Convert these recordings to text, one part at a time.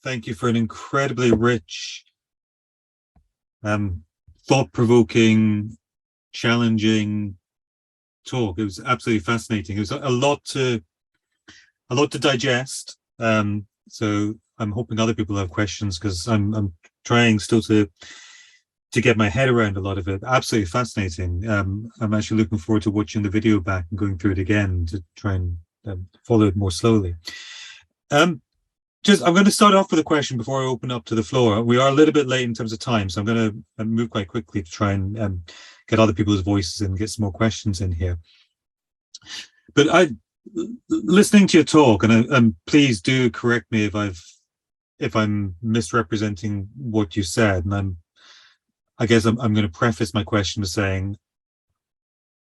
Thank you for an incredibly rich, thought-provoking, challenging talk. It was absolutely fascinating. It was a lot to digest. So I'm hoping other people have questions, because I'm trying still to get my head around a lot of it. Absolutely fascinating. I'm actually looking forward to watching the video back and going through it again to try and follow it more slowly. I'm going to start off with a question before I open up to the floor. We are a little bit late in terms of time, so I'm going to move quite quickly to try and get other people's voices and get some more questions in here. But listening to your talk, and please do correct me if I'm misrepresenting what you said, and I guess I'm going to preface my question by saying,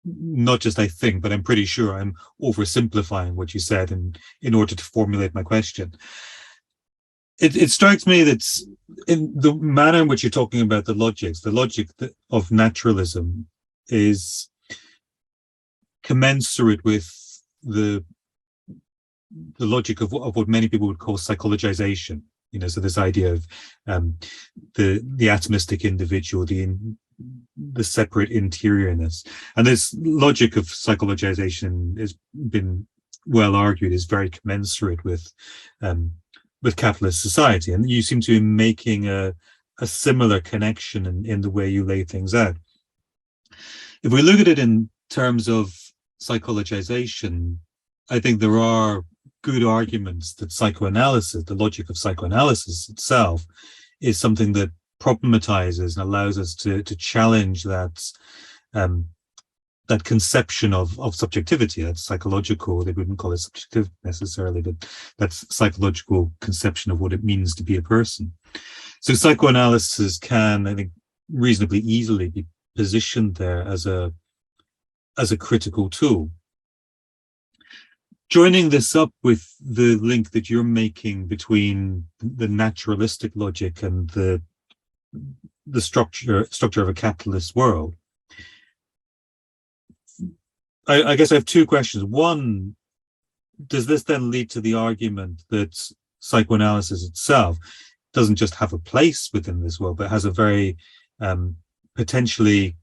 not just I think, but I'm pretty sure I'm oversimplifying what you said in order to formulate my question. It strikes me that in the manner in which you're talking about the logic of naturalism is commensurate with the logic of what many people would call psychologization. So this idea of the atomistic individual, the separate interiorness, and this logic of psychologization has been well argued is very commensurate with capitalist society, and you seem to be making a similar connection in the way you lay things out. If we look at it in terms of psychologization, I think there are good arguments that psychoanalysis, the logic of psychoanalysis itself, is something that problematizes and allows us to challenge that conception of subjectivity. That's psychological. They wouldn't call it subjective necessarily, but that's psychological conception of what it means to be a person. So psychoanalysis can, I think, reasonably easily be positioned there as a critical tool. Joining this up with the link that you're making between the naturalistic logic and the structure of a capitalist world, I guess I have two questions. One, does this then lead to the argument that psychoanalysis itself doesn't just have a place within this world, but has a very potentially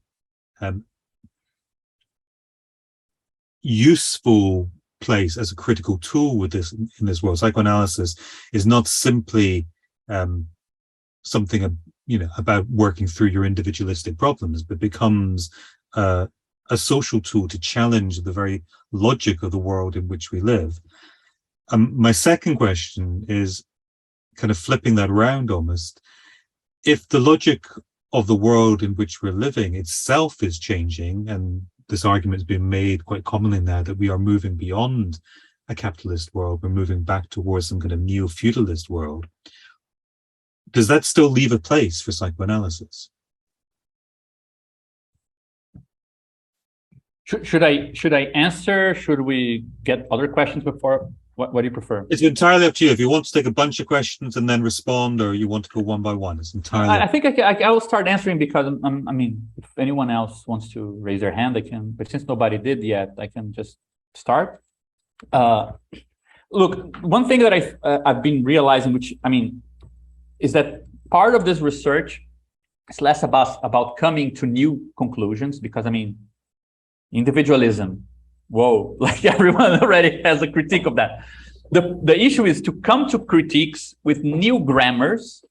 useful place as a critical tool with this in this world? Psychoanalysis is not simply something about working through your individualistic problems, but becomes a social tool to challenge the very logic of the world in which we live. My second question is kind of flipping that around almost. If the logic of the world in which we're living itself is changing, and this argument has been made quite commonly now that we are moving beyond a capitalist world, we're moving back towards some kind of neo-feudalist world, does that still leave a place for psychoanalysis? Should I answer? Should we get other questions before? What do you prefer? It's entirely up to you. If you want to take a bunch of questions and then respond, or you want to go one by one, it's entirely. I think I will start answering, because I mean, if anyone else wants to raise their hand, I can. But since nobody did yet, I can just start. Look, one thing that I've been realizing, which I mean, is that part of this research is less about coming to new conclusions, because I mean, individualism, whoa, like everyone already has a critique of that. The issue is to come to critiques with new grammars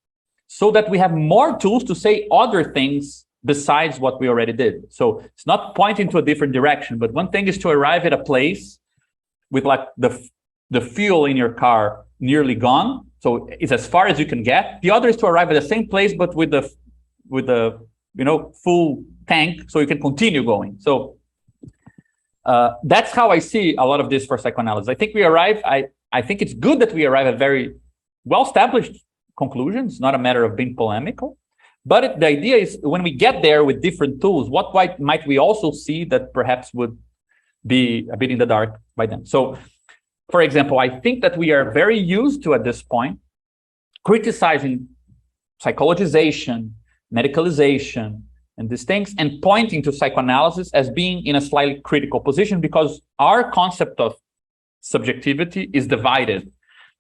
so that we have more tools to say other things besides what we already did. So it's not pointing to a different direction, but one thing is to arrive at a place with like the fuel in your car nearly gone, so it's as far as you can get. The other is to arrive at the same place but with the full tank, so you can continue going. So that's how I see a lot of this for psychoanalysis. I think I think it's good that we arrive at very well-established conclusions, not a matter of being polemical. But the idea is, when we get there with different tools, what might we also see that perhaps would be a bit in the dark by then? So, for example, I think that we are very used to, at this point, criticizing psychologization, medicalization, and these things, and pointing to psychoanalysis as being in a slightly critical position, because our concept of subjectivity is divided.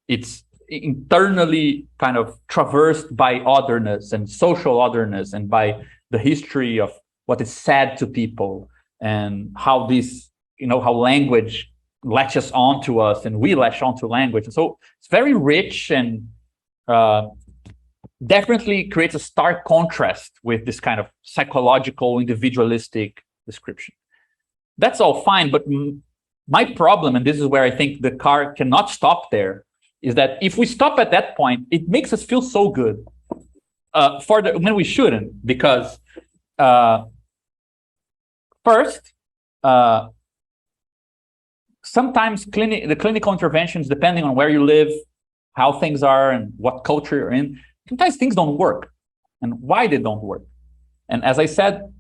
It's internally kind of traversed by otherness and social otherness and by the history of what is said to people and how this, how language latches onto us and we latch onto language. And so it's very rich and definitely creates a stark contrast with this kind of psychological, individualistic description. That's all fine, but my problem, and this is where I think the car cannot stop there, is that if we stop at that point, it makes us feel so good when we shouldn't, because first, sometimes the clinical interventions, depending on where you live, how things are, and what culture you're in, sometimes things don't work, and why they don't work. And as I said,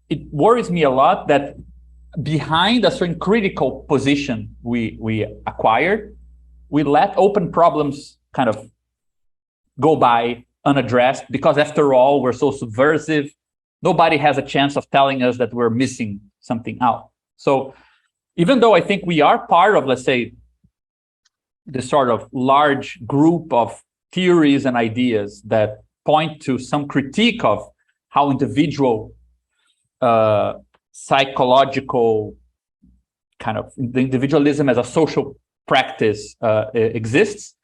it worries me a lot that behind a certain critical position we acquired, we let open problems kind of go by unaddressed, because after all, we're so subversive. Nobody has a chance of telling us that we're missing something out. So even though I think we are part of, let's say, this sort of large group of theories and ideas that point to some critique of how individual psychological kind of the individualism as a social practice exists,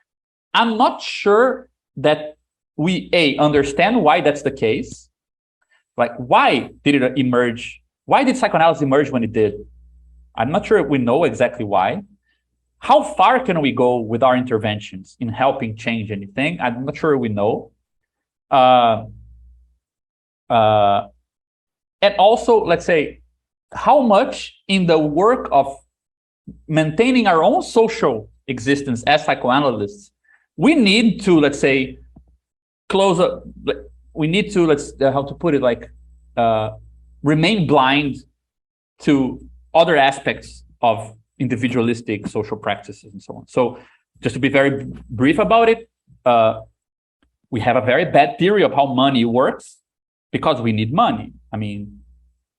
I'm not sure that we understand why that's the case. Like, why did it emerge? Why did psychoanalysis emerge when it did? I'm not sure we know exactly why. How far can we go with our interventions in helping change anything? I'm not sure we know. And also, let's say, how much in the work of maintaining our own social existence as psychoanalysts, we need to, let's say, we need to, how to put it, like, remain blind to other aspects of individualistic social practices and so on. So just to be very brief about it, we have a very bad theory of how money works because we need money. I mean,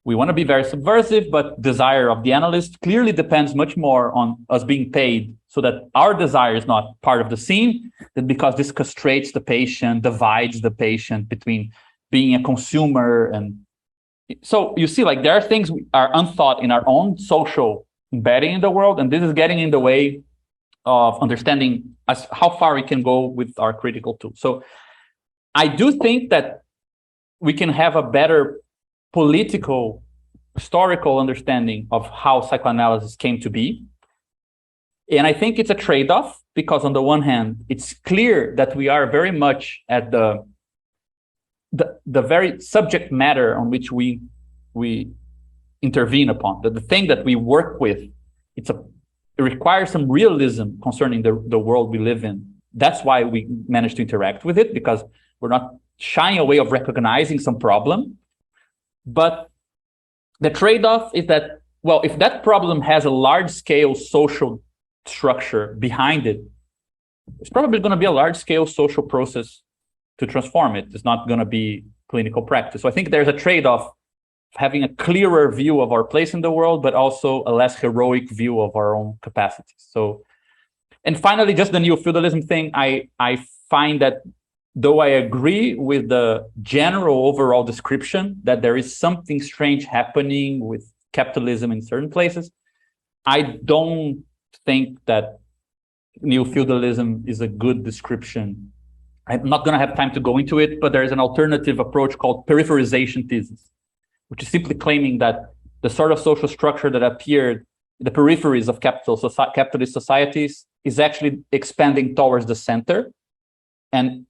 we want to be very subversive, but desire of the analyst clearly depends much more on us being paid so that our desire is not part of the scene, than because this castrates the patient, divides the patient between being a consumer. And so you see, like, there are things are unthought in our own social embedding in the world, and this is getting in the way of understanding how far we can go with our critical tools. So I do think that we can have a better political, historical understanding of how psychoanalysis came to be. And I think it's a trade-off, because on the one hand, it's clear that we are very much at the very subject matter on which we intervene upon, the thing that we work with. It requires some realism concerning the world we live in. That's why we manage to interact with it, because we're not shying away of recognizing some problem. But the trade-off is that, well, if that problem has a large-scale social structure behind it, it's probably going to be a large-scale social process to transform it. It's not going to be clinical practice. So I think there's a trade-off, having a clearer view of our place in the world, but also a less heroic view of our own capacities. So, and finally, just the neo-feudalism thing, I find that though I agree with the general overall description that there is something strange happening with capitalism in certain places, I don't think that neo-feudalism is a good description. I'm not going to have time to go into it, but there is an alternative approach called peripherization thesis, which is simply claiming that the sort of social structure that appeared in the peripheries of capitalist societies is actually expanding towards the center, and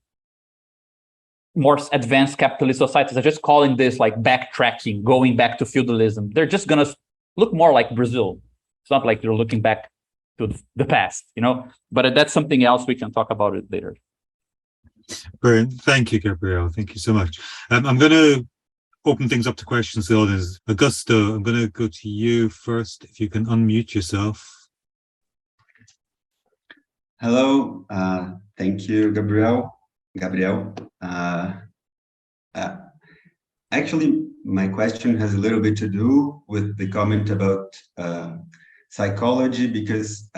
more advanced capitalist societies are just calling this like backtracking, going back to feudalism. They're just going to look more like Brazil. It's not like they're looking back to the past, but that's something else. We can talk about it later. Brilliant. Thank you, Gabriel. Thank you so much. I'm going to open things up to questions to the audience. Augusto, I'm going to go to you first. If you can unmute yourself. Hello. Thank you, Gabriel. Actually, my question has a little bit to do with the comment about psychology, because,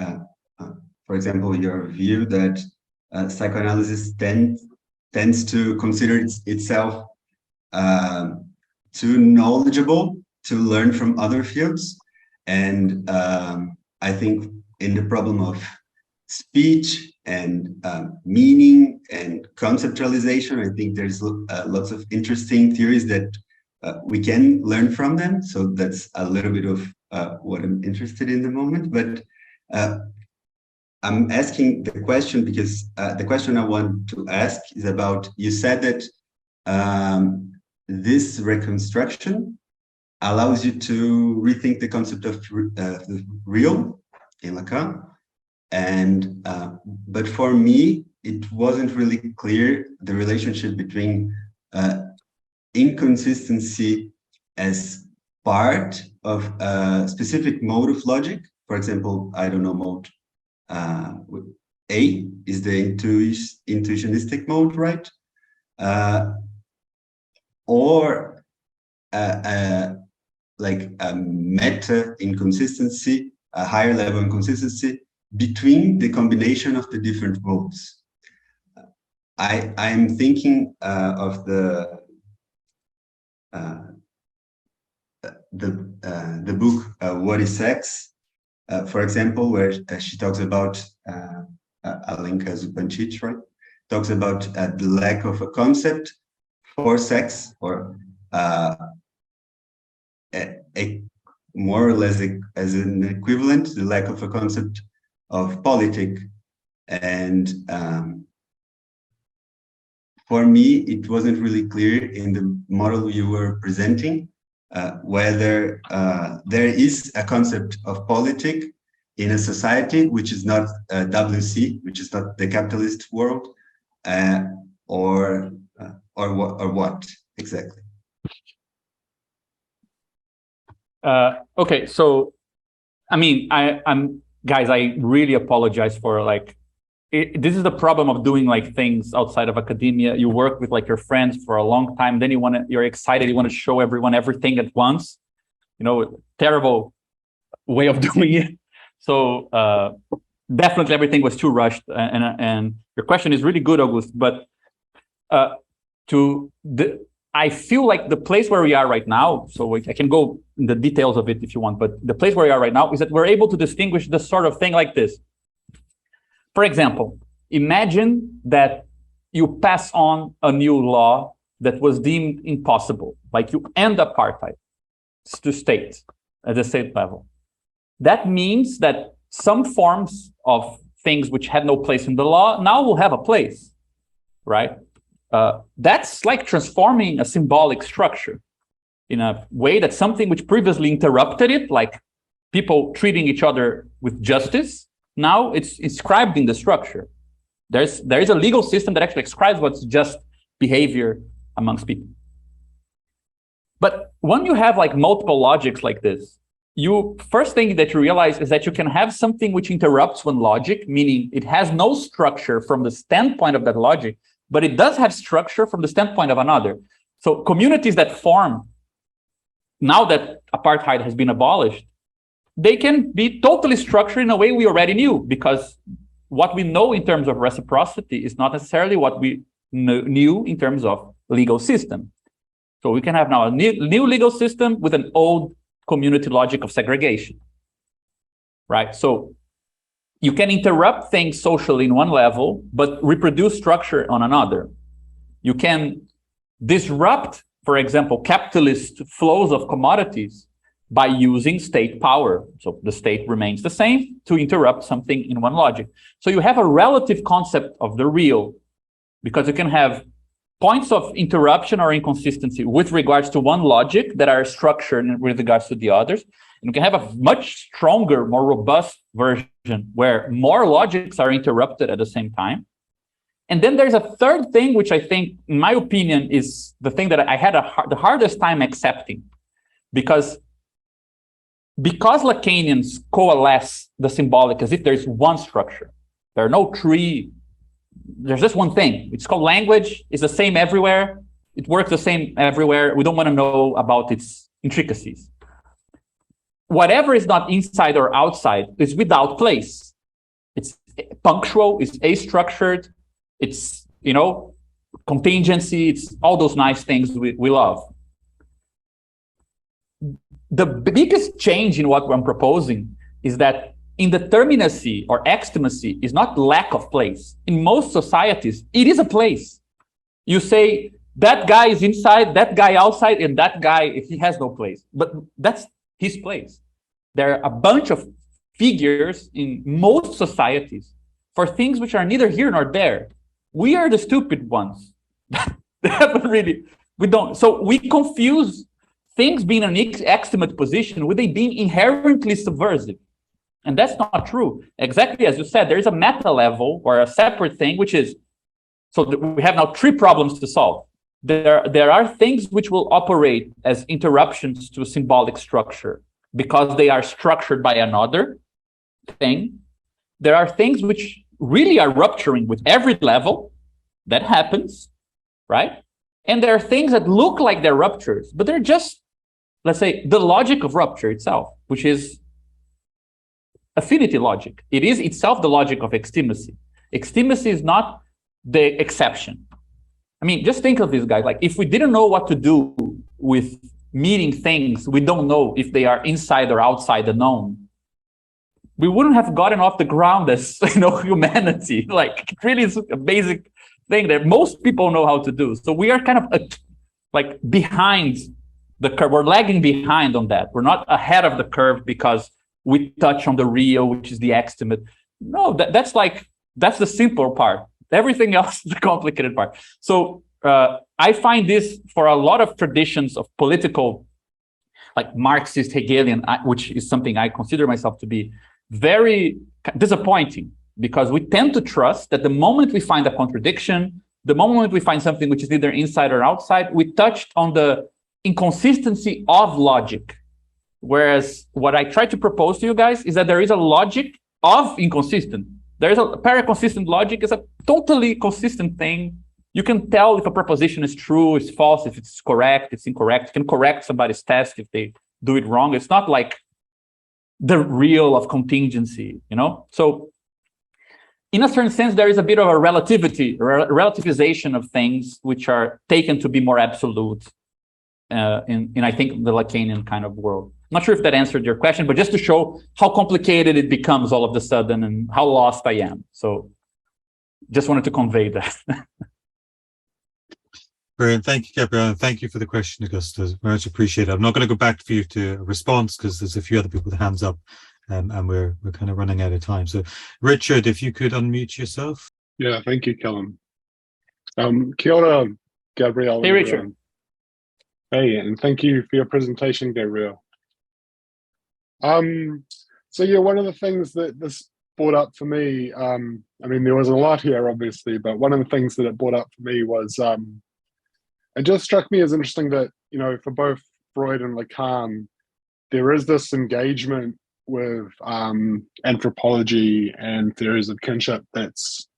for example, your view that psychoanalysis tends to consider itself too knowledgeable to learn from other fields. And I think in the problem of speech and meaning and conceptualization, I think there's lots of interesting theories that we can learn from them. So that's a little bit of what I'm interested in the moment. But I'm asking the question because the question I want to ask is about, you said that this reconstruction allows you to rethink the concept of the real in Lacan. And but for me, it wasn't really clear the relationship between inconsistency as part of a specific mode of logic. For example, I don't know, mode A is the intuitionistic mode, right? Or like a meta inconsistency, a higher level inconsistency between the combination of the different modes. I'm thinking of the book What is Sex, for example, where she talks about Alenka Zupancic, right? Talks about the lack of a concept for sex, or a more or less as an equivalent, the lack of a concept of politic. And for me, it wasn't really clear in the model you were presenting whether there is a concept of politic in a society which is not WC, which is not the capitalist world, or what exactly. Okay, so I mean, I'm guys, I really apologize for this is the problem of doing things outside of academia. You work with your friends for a long time, then you're excited, you want to show everyone everything at once. Terrible way of doing it. So definitely everything was too rushed, and your question is really good, August. But I feel like the place where we are right now, so I can go in the details of it if you want, but the place where we are right now is that we're able to distinguish this sort of thing like this. For example, imagine that you pass on a new law that was deemed impossible, like you end apartheid to state, at the state level. That means that some forms of things which had no place in the law now will have a place, right? That's like transforming a symbolic structure in a way that something which previously interrupted it, like people treating each other with justice, now it's inscribed in the structure. There is a legal system that actually describes what's just behavior amongst people. But when you have multiple logics like this, first thing that you realize is that you can have something which interrupts one logic, meaning it has no structure from the standpoint of that logic, but it does have structure from the standpoint of another. So communities that form now that apartheid has been abolished, they can be totally structured in a way we already knew, because what we know in terms of reciprocity is not necessarily what we knew in terms of legal system. So we can have now a new legal system with an old community logic of segregation, right? So you can interrupt things socially in one level, but reproduce structure on another. You can disrupt, for example, capitalist flows of commodities by using state power. So the state remains the same to interrupt something in one logic. So you have a relative concept of the real, because you can have points of interruption or inconsistency with regards to one logic that are structured with regards to the others. And you can have a much stronger, more robust version where more logics are interrupted at the same time. And then there's a third thing, which I think, in my opinion, is the thing that I had the hardest time accepting. Because Lacanians coalesce the symbolic as if there's one structure. There are no three. There's just one thing. It's called language. It's the same everywhere. It works the same everywhere. We don't want to know about its intricacies. Whatever is not inside or outside is without place. It's punctual, it's astructured, It's, contingency, it's all those nice things we love. The biggest change in what I'm proposing is that indeterminacy or extimacy is not lack of place. In most societies, it is a place. You say, that guy is inside, that guy outside, and that guy, he has no place. But that's his place. There are a bunch of figures in most societies for things which are neither here nor there. We are the stupid ones. They haven't really, we don't. So we confuse things being in an extimate position with they being inherently subversive. And that's not true. Exactly as you said, there is a meta level or a separate thing, which is, so we have now 3 problems to solve. There are things which will operate as interruptions to a symbolic structure because they are structured by another thing. There are things which really are rupturing with every level. That happens, right? And there are things that look like they're ruptures, but they're just, let's say, the logic of rupture itself, which is affinity logic. It is itself the logic of extimacy. Extimacy is not the exception. I mean, just think of these guys. Like, if we didn't know what to do with meeting things, we don't know if they are inside or outside the known, we wouldn't have gotten off the ground as, humanity. Like, it really is a basic thing that most people know how to do. So we are kind of like behind the curve. We're lagging behind on that. We're not ahead of the curve because we touch on the real, which is the extimate. No, that's the simple part. Everything else is the complicated part. So I find this for a lot of traditions of political, like Marxist, Hegelian, which is something I consider myself to be very disappointing, because we tend to trust that the moment we find a contradiction, the moment we find something which is either inside or outside, we touched on the inconsistency of logic. Whereas what I try to propose to you guys is that there is a logic of inconsistent. There is a paraconsistent logic is a totally consistent thing. You can tell if a proposition is true, is false, if it's correct, it's incorrect. You can correct somebody's test if they do it wrong. It's not like the real of contingency, So in a certain sense, there is a bit of a relativization of things which are taken to be more absolute in I think, the Lacanian kind of world. I'm not sure if that answered your question, but just to show how complicated it becomes all of a sudden and how lost I am. So just wanted to convey that. Brilliant. Thank you, Gabriel. And thank you for the question, Augusta. Very much appreciate it. I'm not going to go back for you to a response because there's a few other people with hands up and we're kind of running out of time. So Richard, if you could unmute yourself. Yeah, thank you, Callum. Kia ora, Gabriel. Hey, Richard. Hey, and thank you for your presentation, Gabriel. So yeah, one of the things that this brought up for me, I mean, there was a lot here, obviously, but one of the things that it brought up for me was, it just struck me as interesting that, for both Freud and Lacan, there is this engagement with anthropology and theories of kinship that's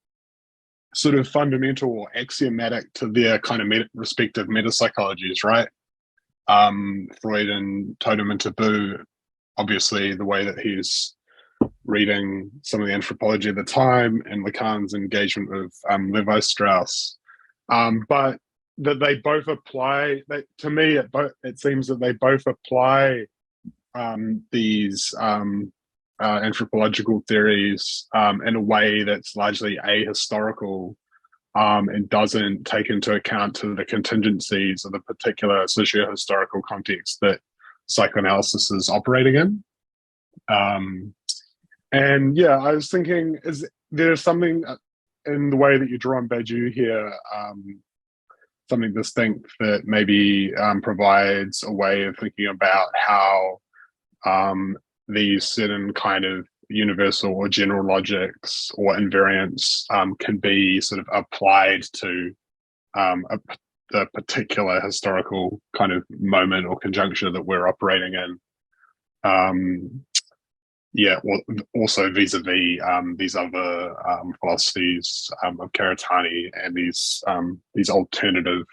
sort of fundamental or axiomatic to their kind of respective metapsychologies, right? Freud and Totem and Taboo, obviously the way that he's reading some of the anthropology of the time, and Lacan's engagement with Levi-Strauss, but that they both apply, to me it seems that they both apply these anthropological theories in a way that's largely ahistorical and doesn't take into account to the contingencies of the particular socio-historical context that psychoanalysis is operating in. And yeah, I was thinking, is there something in the way that you draw on Badiou here, something distinct that maybe provides a way of thinking about how these certain kind of universal or general logics or invariants can be sort of applied to the particular historical kind of moment or conjuncture that we're operating in. Yeah, well, also vis-a-vis these other philosophies of Karatani and these alternative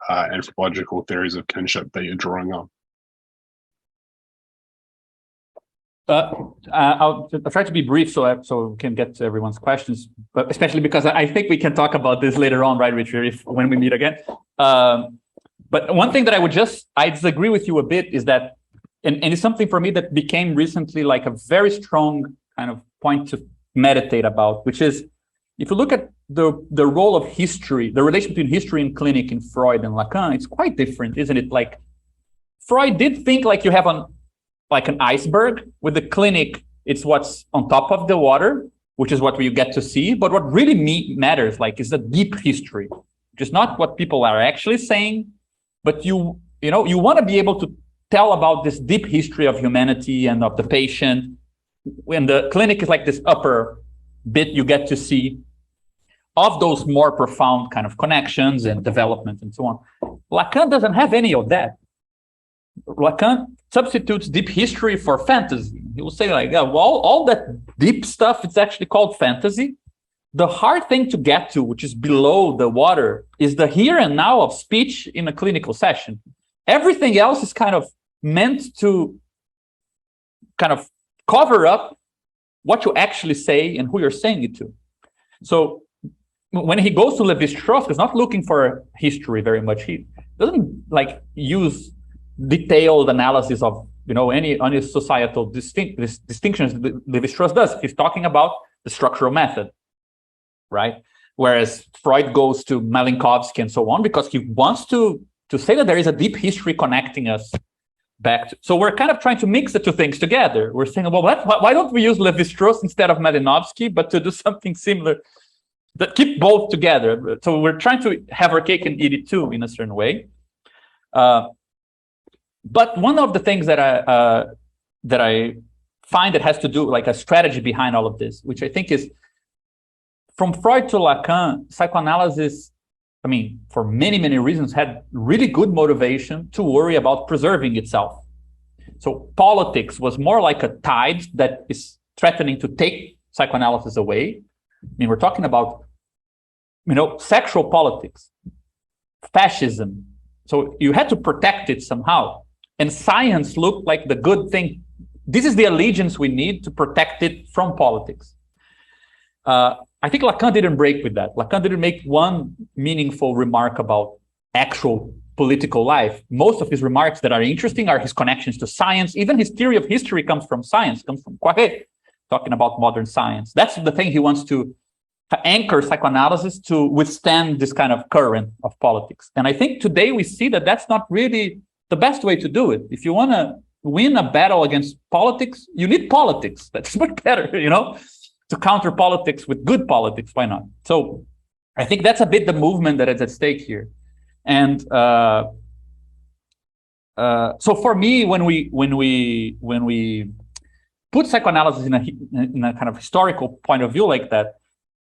anthropological theories of kinship that you're drawing on. I'll try to be brief so we can get to everyone's questions, but especially because I think we can talk about this later on, right, Richard, when we meet again. But one thing that I disagree with you a bit is that, and it's something for me that became recently like a very strong kind of point to meditate about, which is, if you look at the role of history, the relation between history and clinic in Freud and Lacan, it's quite different, isn't it? Like, Freud did think like you have an iceberg. With the clinic, it's what's on top of the water, which is what you get to see. But what really matters, like, is the deep history, which is not what people are actually saying, but you want to be able to tell about this deep history of humanity and of the patient. When the clinic is like this upper bit you get to see of those more profound kind of connections and development and so on. Lacan doesn't have any of that. Lacan substitutes deep history for fantasy. He will say like, yeah, well, all that deep stuff, it's actually called fantasy. The hard thing to get to, which is below the water, is the here and now of speech in a clinical session. Everything else is kind of meant to kind of cover up what you actually say and who you're saying it to. So when he goes to Lévi-Strauss, he's not looking for history very much. He doesn't like use detailed analysis of any societal distinctions Lévi-Strauss does. He's talking about the structural method, right? Whereas Freud goes to Malinkovsky and so on because he wants to say that there is a deep history connecting us back to. So we're kind of trying to mix the two things together. We're saying, well, why don't we use Lévi-Strauss instead of Malinkovsky, but to do something similar that keep both together. So we're trying to have our cake and eat it too in a certain way. But one of the things that I find that has to do like a strategy behind all of this, which I think is from Freud to Lacan, psychoanalysis, I mean, for many, many reasons, had really good motivation to worry about preserving itself. So politics was more like a tide that is threatening to take psychoanalysis away. I mean, we're talking about, sexual politics, fascism. So you had to protect it somehow. And science looked like the good thing. This is the allegiance we need to protect it from politics. I think Lacan didn't break with that. Lacan didn't make one meaningful remark about actual political life. Most of his remarks that are interesting are his connections to science. Even his theory of history comes from science, comes from Poiret, talking about modern science. That's the thing he wants to anchor psychoanalysis to withstand this kind of current of politics. And I think today we see that that's not really the best way to do it. If you want to win a battle against politics, you need politics. That's much better, to counter politics with good politics. Why not? So I think that's a bit the movement that is at stake here. And so for me, when we put psychoanalysis in a kind of historical point of view like that,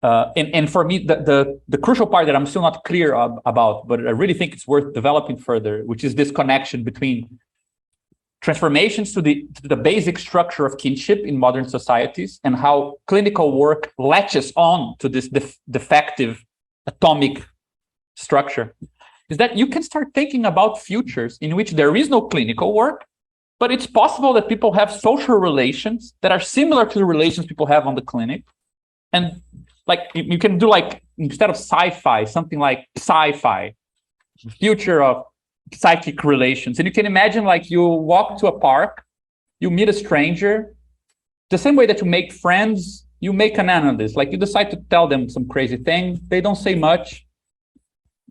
and for me, the crucial part that I'm still not clear about, but I really think it's worth developing further, which is this connection between transformations to the basic structure of kinship in modern societies and how clinical work latches on to this defective atomic structure, is that you can start thinking about futures in which there is no clinical work, but it's possible that people have social relations that are similar to the relations people have on the clinic. And like you can do like, instead of sci-fi, something like sci-fi, future of psychic relations. And you can imagine like you walk to a park, you meet a stranger, the same way that you make friends, you make an analyst. Like you decide to tell them some crazy thing, they don't say much.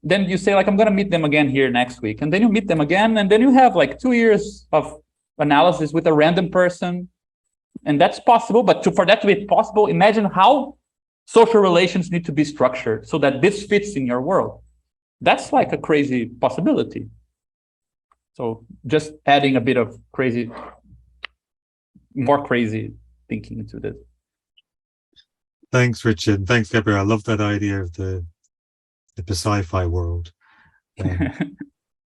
Then you say like, I'm going to meet them again here next week. And then you meet them again. And then you have like 2 years of analysis with a random person. And that's possible. But for that to be possible, imagine how social relations need to be structured so that this fits in your world. That's like a crazy possibility. So just adding a bit of more crazy thinking into this. Thanks, Richard. Thanks, Gabriel. I love that idea of the sci-fi world.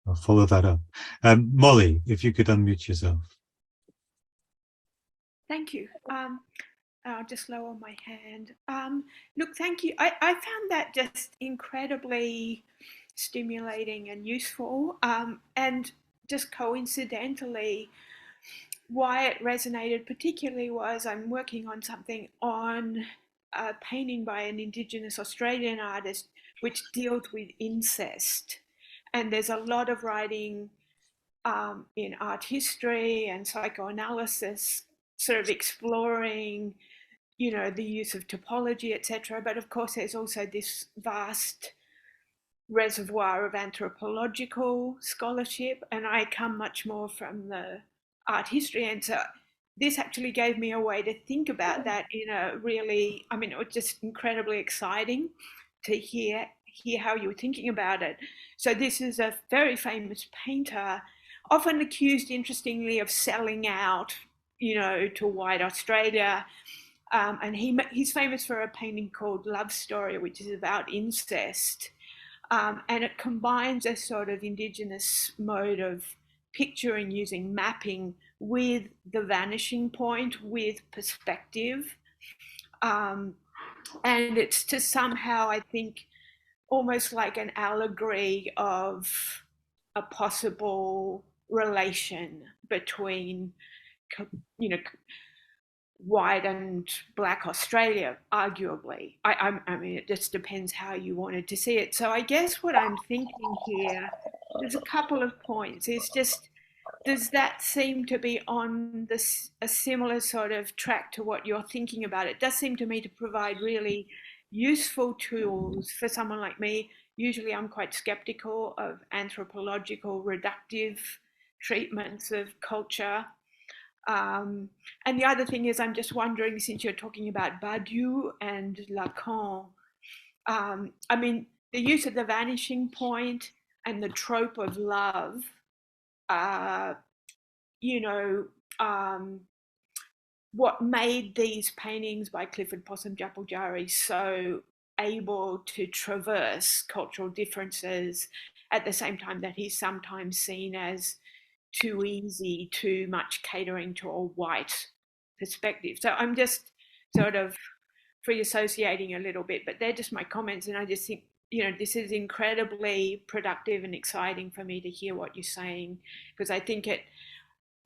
I'll follow that up. Molly, if you could unmute yourself. Thank you. I'll just lower my hand. Look, thank you. I found that just incredibly stimulating and useful. And just coincidentally, why it resonated particularly was I'm working on something on a painting by an Indigenous Australian artist which deals with incest. And there's a lot of writing in art history and psychoanalysis, sort of exploring, you know, the use of topology, etc. But of course, there's also this vast reservoir of anthropological scholarship, and I come much more from the art history, and so this actually gave me a way to think about that in a really, I mean, it was just incredibly exciting to hear how you were thinking about it. So this is a very famous painter, often accused, interestingly, of selling out, you know, to white Australia. And he's famous for a painting called Love Story, which is about incest. And it combines a sort of Indigenous mode of picturing using mapping with the vanishing point, with perspective. And it's to somehow, I think, almost like an allegory of a possible relation between, you know, white and black Australia, arguably. I mean, it just depends how you wanted to see it. So I guess what I'm thinking here, there's a couple of points. It's just, does that seem to be on this a similar sort of track to what you're thinking about? It does seem to me to provide really useful tools for someone like me. Usually I'm quite skeptical of anthropological reductive treatments of culture. And the other thing is, I'm just wondering, since you're talking about Badiou and Lacan, I mean, the use of the vanishing point and the trope of love, you know, what made these paintings by Clifford Possum Japujari so able to traverse cultural differences at the same time that he's sometimes seen as too easy, too much catering to a white perspective. So I'm just sort of free associating a little bit, but they're just my comments. And I just think, you know, this is incredibly productive and exciting for me to hear what you're saying, because I think it,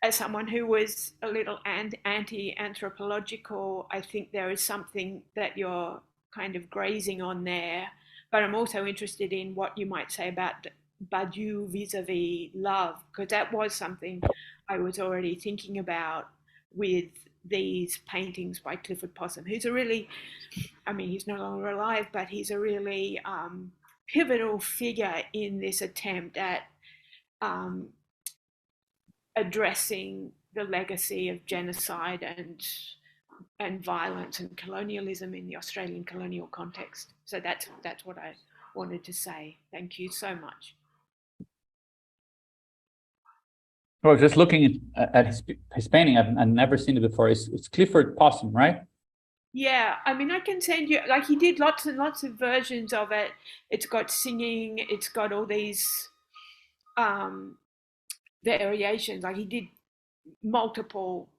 as someone who was a little anti-anthropological, I think there is something that you're kind of grazing on there. But I'm also interested in what you might say about Badiou vis-a-vis love, because that was something I was already thinking about with these paintings by Clifford Possum, who's a really, I mean, he's no longer alive, but he's a really pivotal figure in this attempt at addressing the legacy of genocide and violence and colonialism in the Australian colonial context. So that's what I wanted to say. Thank you so much. Well, just looking at his painting, I've never seen it before. It's Clifford Possum, right? Yeah, I mean, I can send you, like, he did lots and lots of versions of it. It's got singing, it's got all these variations. Like, he did multiple,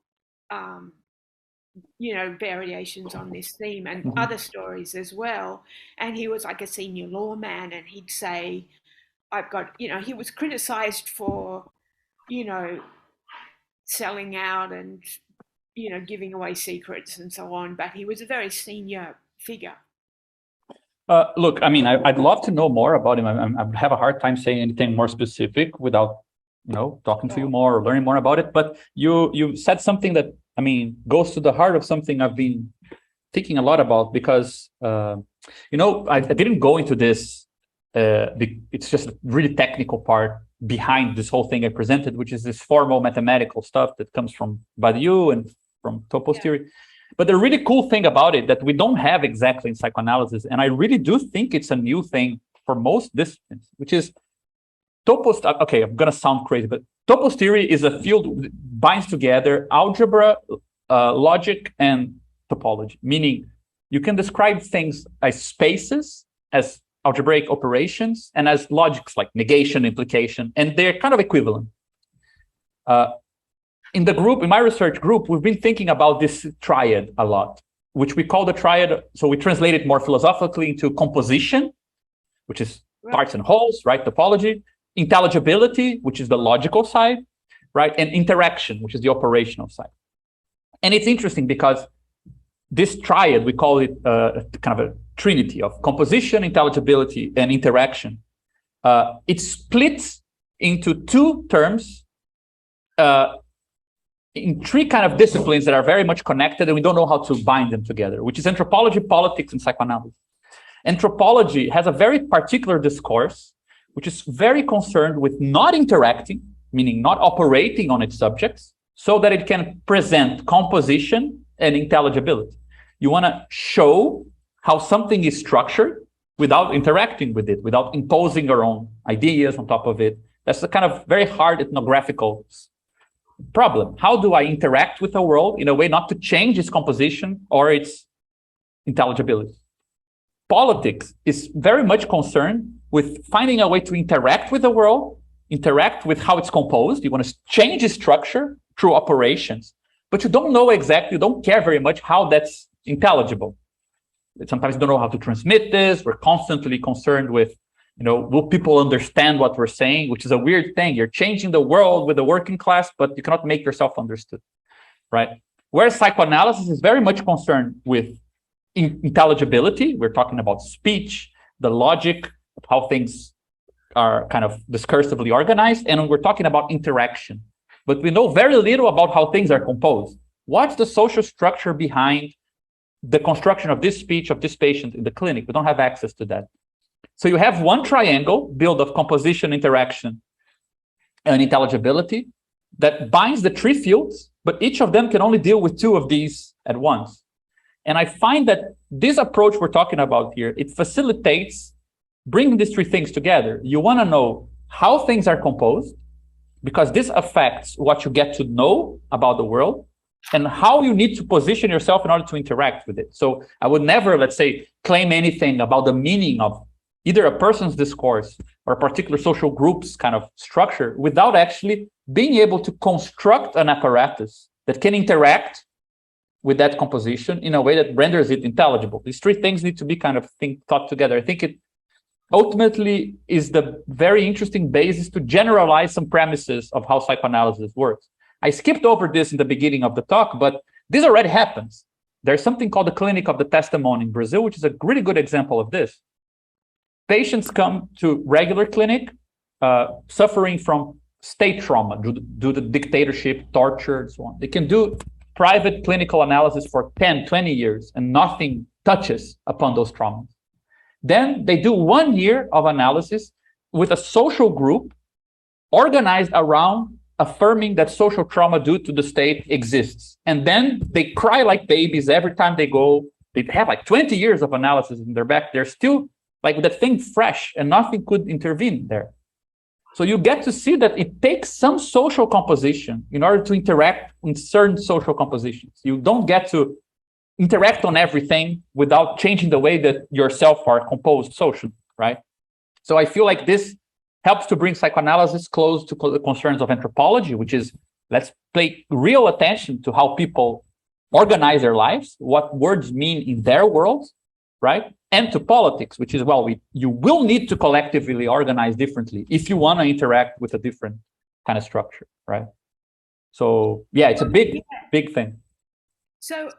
you know, variations on this theme and other stories as well. And he was like a senior lawman, and he'd say, I've got, you know, he was criticized for, you know, selling out and, you know, giving away secrets and so on, but he was a very senior figure. Look, I mean, I'd love to know more about him. I have a hard time saying anything more specific without, you know, talking to you more or learning more about it. But you said something that, I mean, goes to the heart of something I've been thinking a lot about, because, you know, I didn't go into this. It's just a really technical part behind this whole thing I presented, which is this formal mathematical stuff that comes from Badiou and from topos theory. But the really cool thing about it that we don't have exactly in psychoanalysis, and I really do think it's a new thing for most disciplines, which is topos. Okay, I'm gonna sound crazy, but topos theory is a field that binds together algebra, logic, and topology, meaning you can describe things as spaces, as algebraic operations, and as logics like negation, implication, and they're kind of equivalent. In my research group, we've been thinking about this triad a lot, which we call the triad. So we translate it more philosophically into composition, which is parts and wholes, right? Topology, intelligibility, which is the logical side, right? And interaction, which is the operational side. And it's interesting because this triad, we call it kind of a trinity of composition, intelligibility, and interaction. It splits into two terms in three kind of disciplines that are very much connected, and we don't know how to bind them together, which is anthropology, politics, and psychoanalysis. Anthropology has a very particular discourse, which is very concerned with not interacting, meaning not operating on its subjects, so that it can present composition and intelligibility. You want to show how something is structured without interacting with it, without imposing your own ideas on top of it. That's a kind of very hard ethnographical problem. How do I interact with the world in a way not to change its composition or its intelligibility? Politics is very much concerned with finding a way to interact with the world, interact with how it's composed. You want to change its structure through operations, but you don't know exactly, you don't care very much how that's intelligible. Sometimes you don't know how to transmit this. We're constantly concerned with, will people understand what we're saying, which is a weird thing. You're changing the world with the working class, but you cannot make yourself understood, right? Whereas psychoanalysis is very much concerned with intelligibility. We're talking about speech, the logic of how things are kind of discursively organized, and we're talking about interaction. But we know very little about how things are composed. What's the social structure behind the construction of this speech of this patient in the clinic? We don't have access to that. So you have one triangle built of composition, interaction, and intelligibility that binds the three fields, but each of them can only deal with two of these at once. And I find that this approach we're talking about here, it facilitates bringing these three things together. You want to know how things are composed, because this affects what you get to know about the world and how you need to position yourself in order to interact with it. So I would never, let's say, claim anything about the meaning of either a person's discourse or a particular social group's kind of structure without actually being able to construct an apparatus that can interact with that composition in a way that renders it intelligible. These three things need to be kind of thought together. I think it ultimately is the very interesting basis to generalize some premises of how psychoanalysis works. I skipped over this in the beginning of the talk, but this already happens. There's something called the clinic of the testimony in Brazil, which is a really good example of this. Patients come to regular clinic suffering from state trauma due to dictatorship, torture, and so on. They can do private clinical analysis for 10, 20 years, and nothing touches upon those traumas. Then they do 1 year of analysis with a social group organized around affirming that social trauma due to the state exists. And then they cry like babies every time they go. They have like 20 years of analysis in their back. They're still like the thing fresh, and nothing could intervene there. So you get to see that it takes some social composition in order to interact in certain social compositions. You don't get to interact on everything without changing the way that yourself are composed socially, right? So I feel like this helps to bring psychoanalysis close to the concerns of anthropology, which is, let's pay real attention to how people organize their lives, what words mean in their worlds, right? And to politics, which is, well, you will need to collectively organize differently if you want to interact with a different kind of structure, right? So yeah, it's a big thing. So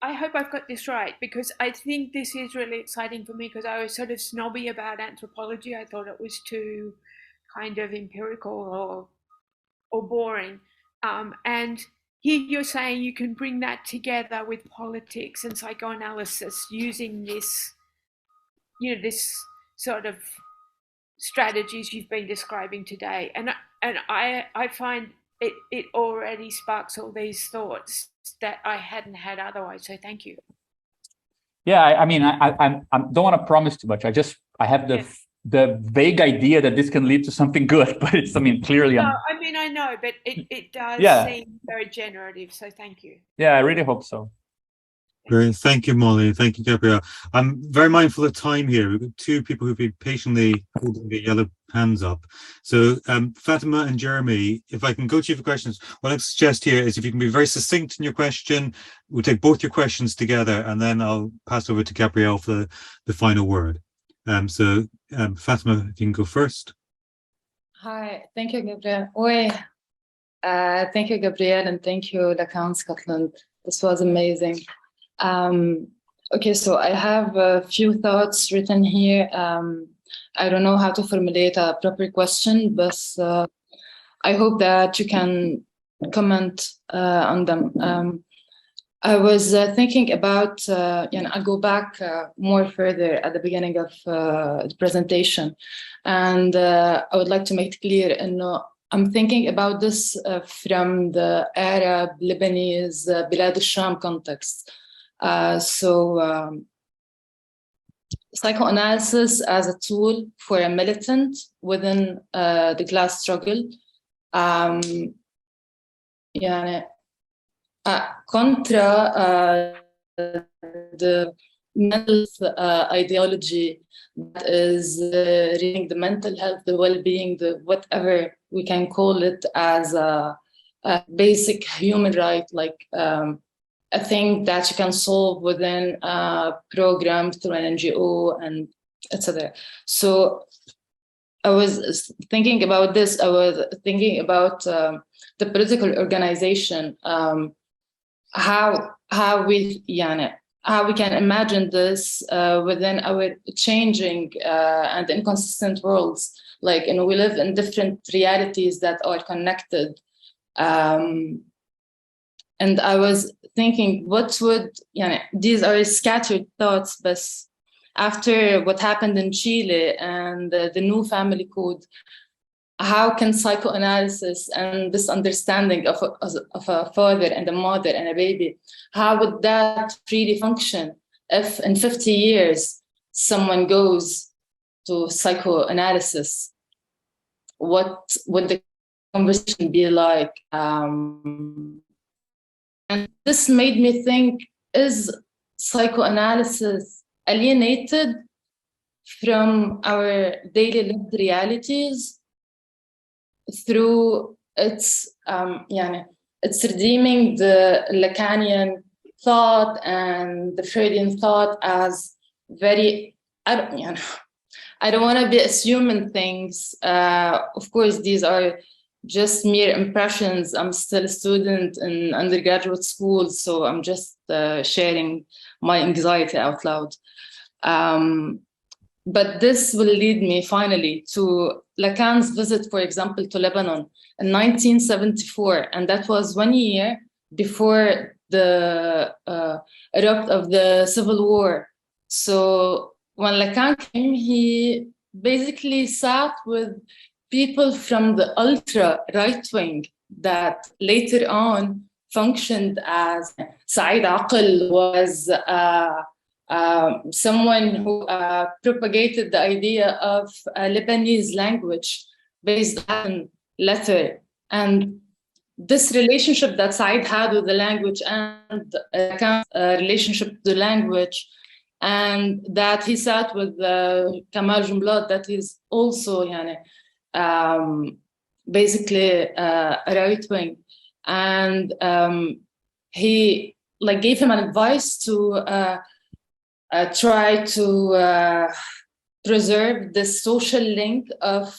I hope I've got this right, because I think this is really exciting for me, because I was sort of snobby about anthropology. I thought it was too kind of empirical or boring. And here you're saying you can bring that together with politics and psychoanalysis using this, this sort of strategies you've been describing today. And I find it already sparks all these thoughts that I hadn't had otherwise. So thank you. Yeah, I mean, I don't want to promise too much. I have the vague idea that this can lead to something good, but it's, clearly. No, I know, but it does seem very generative. So thank you. Yeah, I really hope so. Great. Thank you, Molly. Thank you, Gabriel. I'm very mindful of time here. We've got two people who've been patiently holding their yellow hands up. So Fatima and Jeremy, if I can go to you for questions, what I suggest here is if you can be very succinct in your question, we'll take both your questions together, and then I'll pass over to Gabriel for the final word. So Fatima, if you can go first. Hi, thank you, Gabriel. Oi, Thank you, Gabriel, and thank you, Lacan Scotland. This was amazing. Okay, so I have a few thoughts written here. I don't know how to formulate a proper question, but I hope that you can comment on them. I was thinking about, I'll go back more further at the beginning of the presentation, and I would like to make it clear, I'm thinking about this from the Arab, Lebanese, Bilad al-Sham context. Psychoanalysis as a tool for a militant within the class struggle. Contra the mental ideology that is reading the mental health, the well-being, the whatever we can call it, as a basic human right, like a thing that you can solve within a program through an NGO and etc. So I was thinking about this. I was thinking about the political organization, how we can imagine this within our changing and inconsistent worlds. Like, we live in different realities that are connected. And I was thinking, what would, these are scattered thoughts, but after what happened in Chile and the new family code, how can psychoanalysis and this understanding of a father and a mother and a baby, how would that really function if in 50 years someone goes to psychoanalysis? What would the conversation be like? And this made me think, is psychoanalysis alienated from our daily lived realities through its redeeming the Lacanian thought and the Freudian thought as very, I don't want to be assuming things. Of course, these are just mere impressions. I'm still a student in undergraduate school, so I'm just sharing my anxiety out loud. But this will lead me finally to Lacan's visit, for example, to Lebanon in 1974, and that was 1 year before the erupt of the civil war. So when Lacan came, he basically sat with people from the ultra right wing that later on functioned as Said Aql was someone who propagated the idea of a Lebanese language based on letter. And this relationship that Said had with the language and Lacan's relationship to the language, and that he sat with Kamal Jumblat, that is also basically a right wing, and he gave him an advice to try to preserve the social link of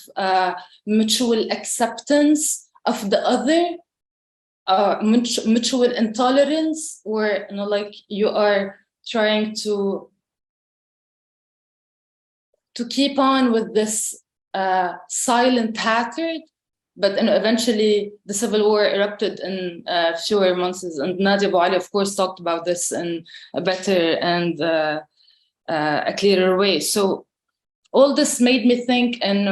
mutual acceptance of the other, mutual intolerance, or you are trying to keep on with this silent hatred, but eventually the civil war erupted in fewer months, and Nadia Bouali, of course, talked about this in a better and a clearer way. So all this made me think, and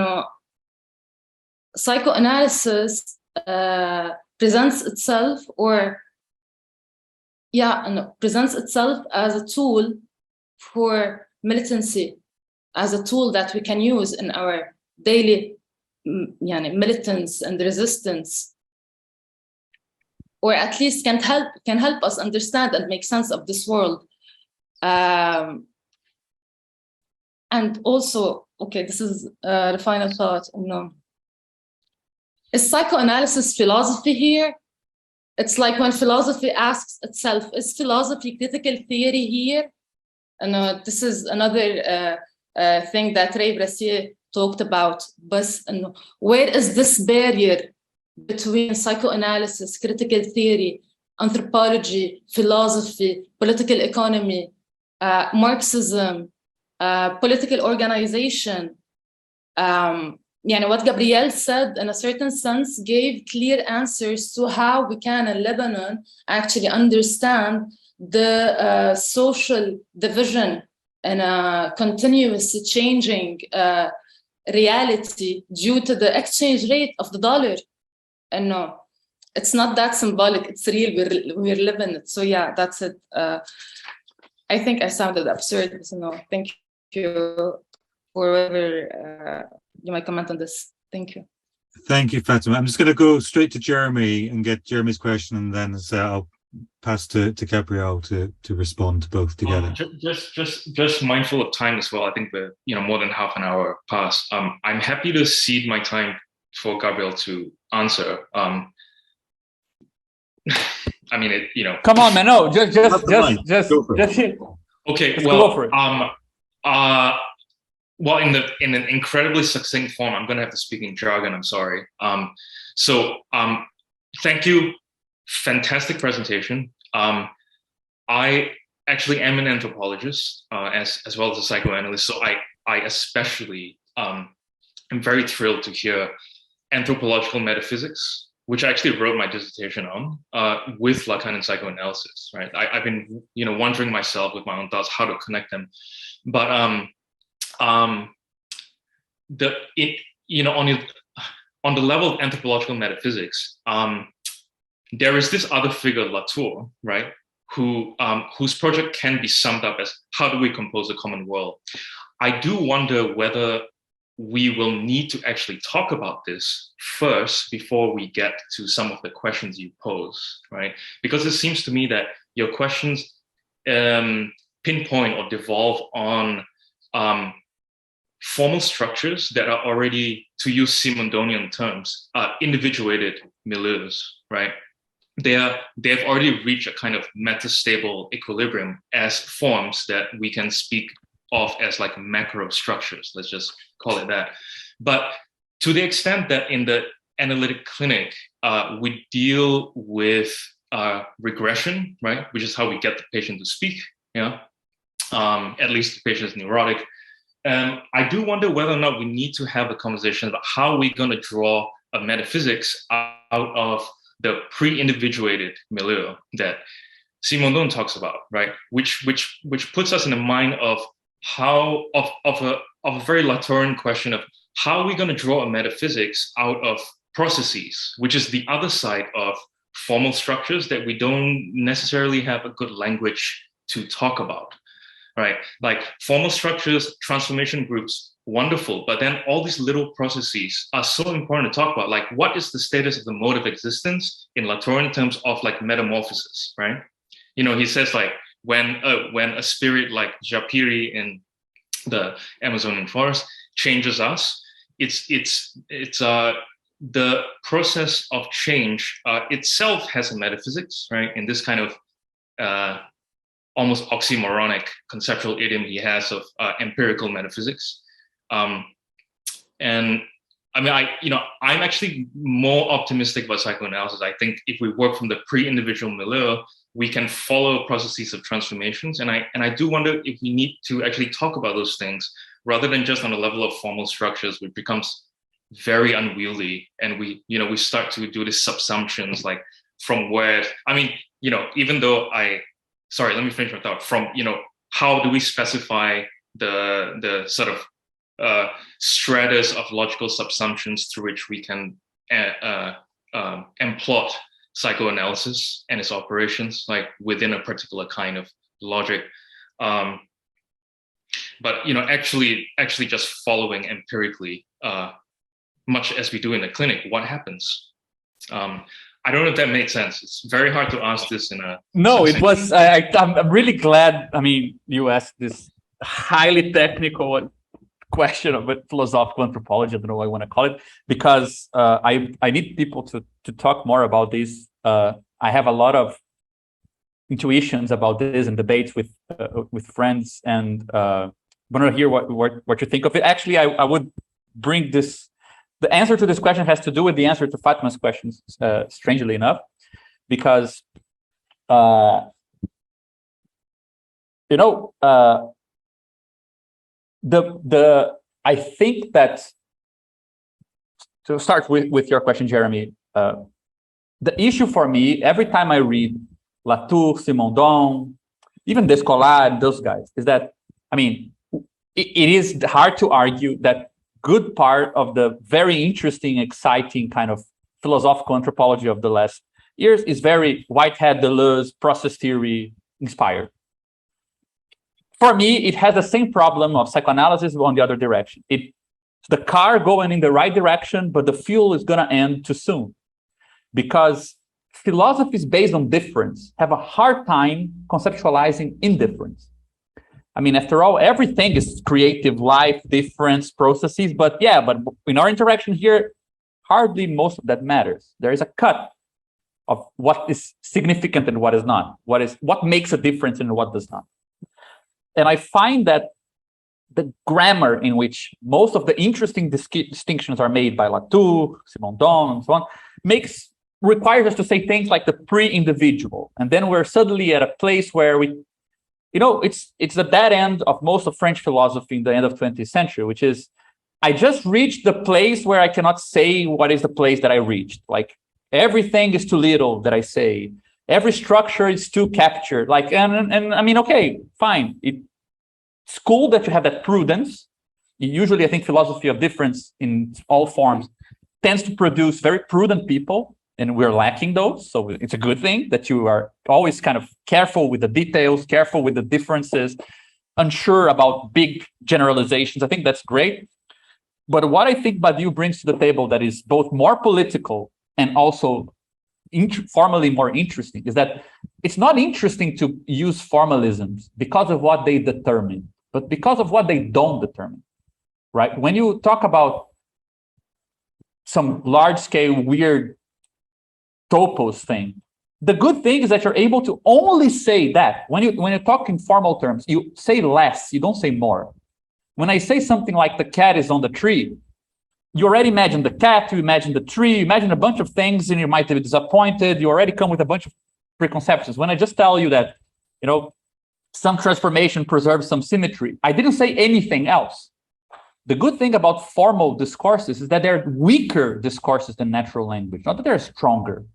psychoanalysis presents itself, presents itself as a tool for militancy, as a tool that we can use in our daily militance and resistance, or at least can help us understand and make sense of this world. And also, okay, this is the final thought. Is psychoanalysis philosophy here? It's like when philosophy asks itself, is philosophy critical theory here? And this is another thing that Ray Brassier talked about. But where is this barrier between psychoanalysis, critical theory, anthropology, philosophy, political economy, Marxism, political organization. What Gabriel said, in a certain sense, gave clear answers to how we can, in Lebanon, actually understand the social division and a continuous changing reality due to the exchange rate of the dollar. And no, it's not that symbolic, it's real, we're living it. So yeah, that's it. I think I sounded absurd, so no, thank you for whatever you might comment on this. Thank you. Thank you, Fatima. I'm just going to go straight to Jeremy and get Jeremy's question, and then I'll pass to Gabriel to respond to both together. Just mindful of time as well. I think we're more than half an hour past. I'm happy to cede my time for Gabriel to answer. I mean, Come on, man. No, just okay. Let's well, go for it. Well, in an incredibly succinct form, I'm going to have to speak in jargon. I'm sorry. Thank you. Fantastic presentation. I actually am an anthropologist as well as a psychoanalyst. So I especially am very thrilled to hear anthropological metaphysics, which I actually wrote my dissertation on with Lacan and psychoanalysis. Right. I've been wondering myself with my own thoughts how to connect them, but on the level of anthropological metaphysics, there is this other figure, Latour, right, whose project can be summed up as how do we compose a common world. I do wonder whether we will need to actually talk about this first before we get to some of the questions you pose, right? Because it seems to me that your questions pinpoint or devolve on formal structures that are already, to use Simondonian terms, individuated milieus, right? They have already reached a kind of metastable equilibrium as forms that we can speak of as like macro structures, let's just call it that. But to the extent that in the analytic clinic, we deal with regression, right? Which is how we get the patient to speak, at least the patient is neurotic. I do wonder whether or not we need to have a conversation about how we're going to draw a metaphysics out of the pre-individuated milieu that Simondon talks about, right? Which puts us in the mind of a very Latourian question of how are we going to draw a metaphysics out of processes, which is the other side of formal structures that we don't necessarily have a good language to talk about. Right, like formal structures, transformation groups, wonderful. But then all these little processes are so important to talk about. Like, what is the status of the mode of existence in Latourian terms of like metamorphosis, right? He says like when a spirit like Japiri in the Amazonian forest changes us, it's the process of change itself has a metaphysics, right? In this kind of almost oxymoronic conceptual idiom he has of empirical metaphysics. And I mean, I'm actually more optimistic about psychoanalysis. I think if we work from the pre-individual milieu, we can follow processes of transformations. And I do wonder if we need to actually talk about those things rather than just on the level of formal structures, which becomes very unwieldy. And we start to do these subsumptions, like from where, I mean, even though sorry, let me finish my thought. From, how do we specify the sort of stratus of logical subsumptions through which we can emplot psychoanalysis and its operations, like within a particular kind of logic. But, actually just following empirically, much as we do in the clinic, what happens? I don't know if that makes sense. It's very hard to ask this in a... No, it was, I'm really glad, you asked this highly technical question of philosophical anthropology, I don't know what I want to call it, because I need people to talk more about this. I have a lot of intuitions about this and debates with friends, and want to hear what you think of it. Actually, I would bring this the answer to this question has to do with the answer to Fatma's questions, strangely enough, because I think that, to start with your question, Jeremy, the issue for me, every time I read Latour, Simondon, even Descola, those guys, is that, I mean, it is hard to argue that good part of the very interesting, exciting kind of philosophical anthropology of the last years is very Whitehead, Deleuze, process theory inspired. For me, it has the same problem of psychoanalysis on the other direction. It's the car going in the right direction, but the fuel is going to end too soon. Because philosophies based on difference have a hard time conceptualizing indifference. I mean, after all, everything is creative life, difference, processes. But yeah, but in our interaction here, hardly most of that matters. There is a cut of what is significant and what is not. What makes a difference and what does not. And I find that the grammar in which most of the interesting distinctions are made by Latour, Simondon, and so on, requires us to say things like the pre-individual. And then we're suddenly at a place where it's the dead end of most of French philosophy in the end of 20th century, which is, I just reached the place where I cannot say what is the place that I reached. Like, everything is too little that I say. Every structure is too captured. Like, and I mean, okay, fine. It's cool that you have that prudence. Usually, I think philosophy of difference in all forms tends to produce very prudent people, and we're lacking those. So it's a good thing that you are always kind of careful with the details, careful with the differences, unsure about big generalizations. I think that's great. But what I think Badiou brings to the table that is both more political and also formally more interesting is that it's not interesting to use formalisms because of what they determine, but because of what they don't determine, right? When you talk about some large-scale weird topos thing, the good thing is that you're able to only say that. When you talk in formal terms, you say less, you don't say more. When I say something like the cat is on the tree, you already imagine the cat, you imagine the tree, you imagine a bunch of things, and you might be disappointed. You already come with a bunch of preconceptions. When I just tell you that, some transformation preserves some symmetry, I didn't say anything else. The good thing about formal discourses is that they're weaker discourses than natural language, not that they're stronger.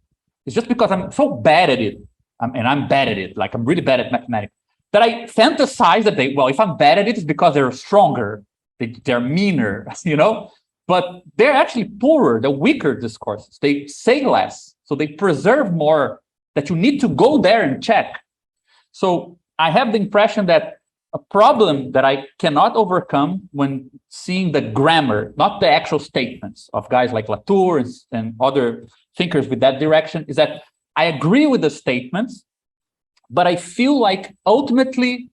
It's just because I'm so bad at it, and I'm bad at it, like I'm really bad at mathematics, that I fantasize that if I'm bad at it, it's because they're stronger, they're meaner, But they're actually poorer, they're weaker discourses. They say less, so they preserve more that you need to go there and check. So I have the impression that a problem that I cannot overcome when seeing the grammar, not the actual statements of guys like Latour and other thinkers with that direction, is that I agree with the statements, but I feel like ultimately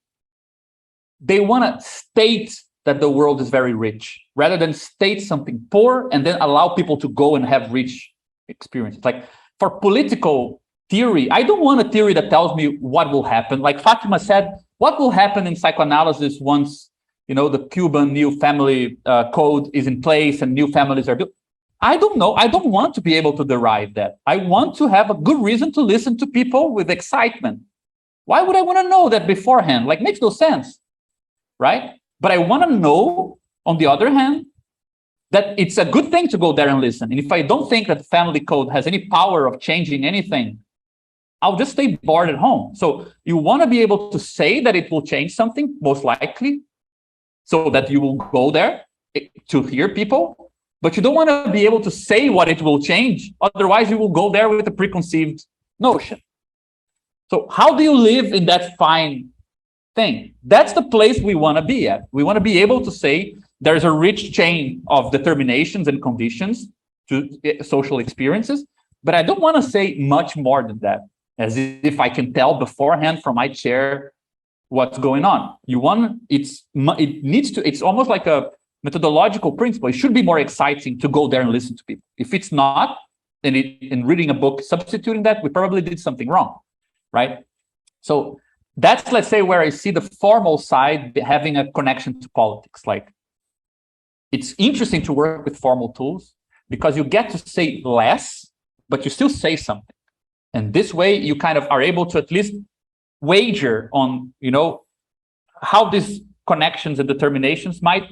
they want to state that the world is very rich, rather than state something poor and then allow people to go and have rich experiences. Like, for political theory, I don't want a theory that tells me what will happen. Like Fatima said, what will happen in psychoanalysis once, the Cuban new family code is in place and new families are built? I don't know. I don't want to be able to derive that. I want to have a good reason to listen to people with excitement. Why would I want to know that beforehand? Like, makes no sense, right? But I want to know, on the other hand, that it's a good thing to go there and listen. And if I don't think that the family code has any power of changing anything, I'll just stay bored at home. So you want to be able to say that it will change something, most likely, so that you will go there to hear people. But you don't want to be able to say what it will change. Otherwise, you will go there with a preconceived notion. So how do you live in that fine thing? That's the place we want to be at. We want to be able to say there's a rich chain of determinations and conditions to social experiences, but I don't want to say much more than that, as if I can tell beforehand from my chair what's going on. It's almost like a methodological principle. It should be more exciting to go there and listen to people. If it's not, then in reading a book, substituting that, we probably did something wrong, right? So that's, let's say, where I see the formal side having a connection to politics. Like, it's interesting to work with formal tools, because you get to say less, but you still say something. And this way you kind of are able to at least wager on, how these connections and determinations might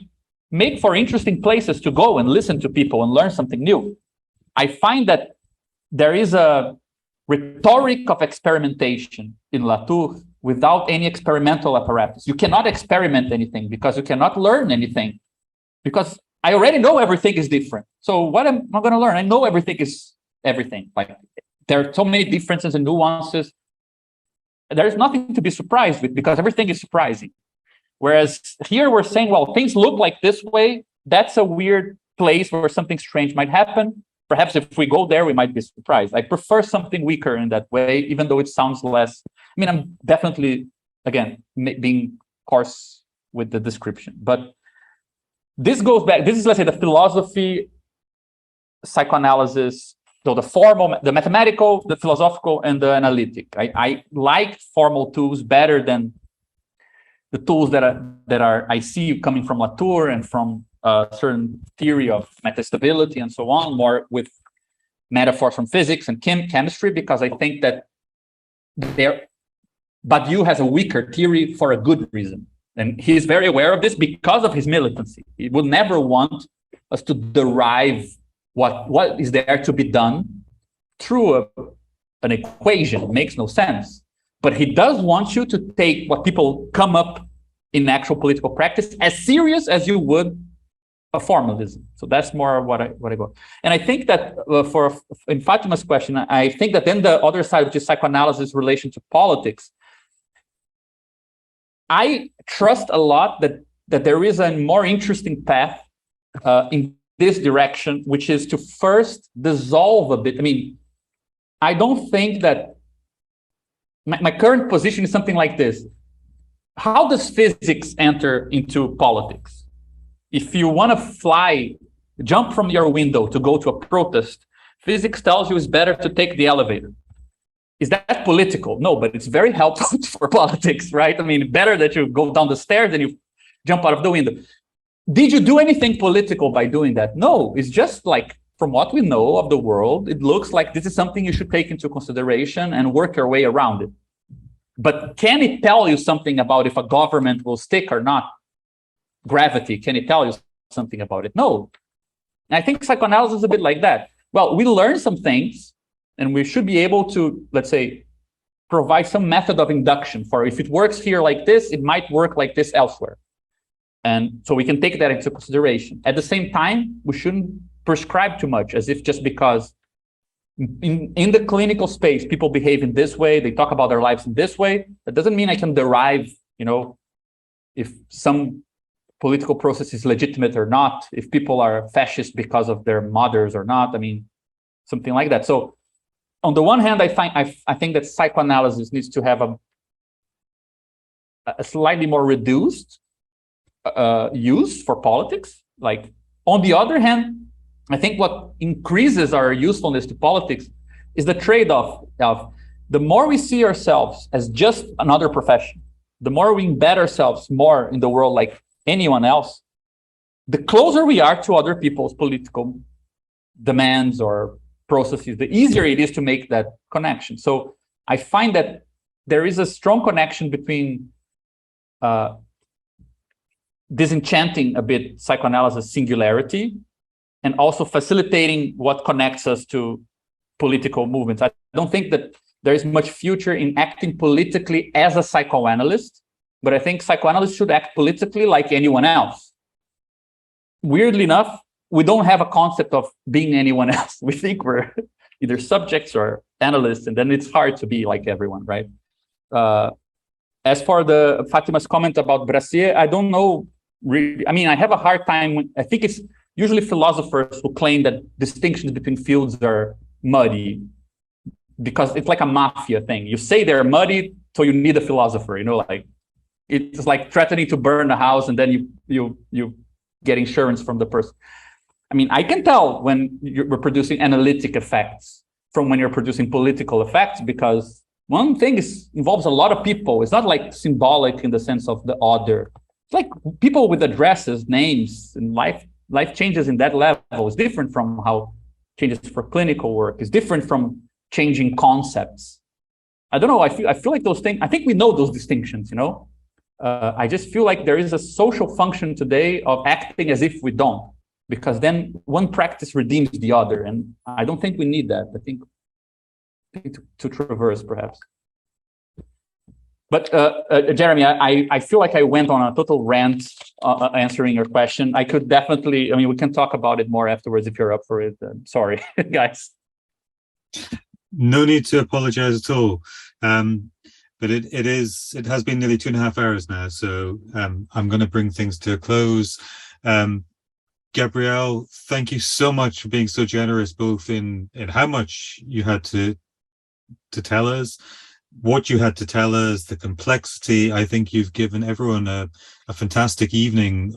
make for interesting places to go and listen to people and learn something new. I find that there is a rhetoric of experimentation in Latour without any experimental apparatus. You cannot experiment anything because you cannot learn anything, because I already know everything is different. So what am I going to learn? I know everything is everything. Like, there are so many differences and nuances. There is nothing to be surprised with because everything is surprising. Whereas here we're saying, well, things look like this way. That's a weird place where something strange might happen. Perhaps if we go there, we might be surprised. I prefer something weaker in that way, even though it sounds less. I mean, I'm definitely, again, being coarse with the description. But this goes back. This is, let's say, the philosophy, psychoanalysis, so the formal, the mathematical, the philosophical, and the analytic. I like formal tools better than the tools that I see coming from Latour and from a certain theory of metastability and so on, more with metaphors from physics and chemistry, because I think that Badiou has a weaker theory for a good reason. And he's very aware of this because of his militancy. He would never want us to derive what is there to be done through an equation. It makes no sense. But he does want you to take what people come up in actual political practice as serious as you would a formalism. So that's more what I go. And I think that in Fatima's question, I think that then the other side, which is psychoanalysis relation to politics, I trust a lot that there is a more interesting path in this direction, which is to first dissolve a bit. I mean, I don't think that my current position is something like this. How does physics enter into politics? If you want to jump from your window to go to a protest, physics tells you it's better to take the elevator. Is that political? No, but it's very helpful for politics, right? I mean, better that you go down the stairs than you jump out of the window. Did you do anything political by doing that? No, it's just like, from what we know of the world, it looks like this is something you should take into consideration and work your way around it. But can it tell you something about if a government will stick or not? Gravity, can it tell you something about it? No. And I think psychoanalysis is a bit like that. Well, we learn some things, and we should be able to, let's say, provide some method of induction for if it works here like this, it might work like this elsewhere. And so we can take that into consideration. At the same time, we shouldn't prescribe too much, as if just because in the clinical space, people behave in this way, they talk about their lives in this way, that doesn't mean I can derive, if some political process is legitimate or not, if people are fascist because of their mothers or not, I mean, something like that. So on the one hand, I think that psychoanalysis needs to have a slightly more reduced use for politics. Like, on the other hand, I think what increases our usefulness to politics is the trade-off of the more we see ourselves as just another profession, the more we embed ourselves more in the world like anyone else, the closer we are to other people's political demands or processes, the easier it is to make that connection. So I find that there is a strong connection between disenchanting a bit psychoanalysis singularity and also facilitating what connects us to political movements. I don't think that there is much future in acting politically as a psychoanalyst, but I think psychoanalysts should act politically like anyone else. Weirdly enough, we don't have a concept of being anyone else. We think we're either subjects or analysts, and then it's hard to be like everyone, right? As for the Fatima's comment about Brassier, I don't know really. I mean, I have a hard time. I think it's usually philosophers who claim that distinctions between fields are muddy because it's like a mafia thing. You say they're muddy, so you need a philosopher, like it's like threatening to burn a house and then you get insurance from the person. I mean, I can tell when you're producing analytic effects from when you're producing political effects, because one thing involves a lot of people. It's not like symbolic in the sense of the other. It's like people with addresses, names in life. life changes in that level is different from how changes for clinical work, is different from changing concepts. I don't know, I feel like those things, I think we know those distinctions, you know? I just feel like there is a social function today of acting as if we don't, because then one practice redeems the other, and I don't think we need that. I think to traverse, perhaps. But Jeremy, I feel like I went on a total rant answering your question. I could definitely, I mean, we can talk about it more afterwards if you're up for it. Sorry, guys. No need to apologize at all. But it has been nearly 2.5 hours now, so I'm going to bring things to a close. Gabriel, thank you so much for being so generous, both in how much you had to tell us, what you had to tell us, the complexity. I think you've given everyone a fantastic evening,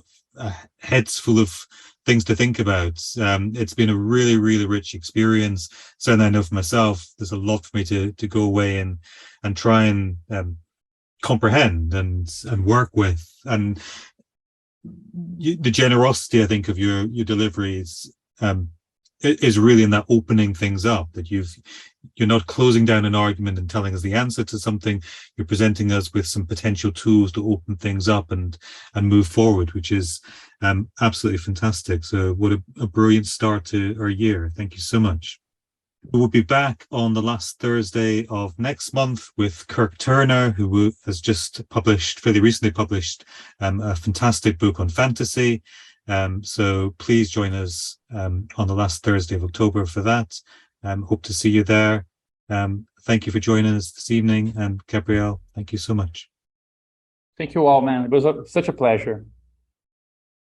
heads full of things to think about. It's been a really, really rich experience. Certainly I know for myself, there's a lot for me to go away and try and comprehend and work with. And the generosity, I think, of your deliveries is really in that opening things up, that you're not closing down an argument and telling us the answer to something. You're presenting us with some potential tools to open things up and move forward, which is absolutely fantastic. So what a brilliant start to our year. Thank you so much. We'll be back on the last Thursday of next month with Kirk Turner, who has just fairly recently published a fantastic book on fantasy. So please join us on the last Thursday of October for that. Hope to see you there. Thank you for joining us this evening. And Gabriel, thank you so much. Thank you all, man. It was such a pleasure.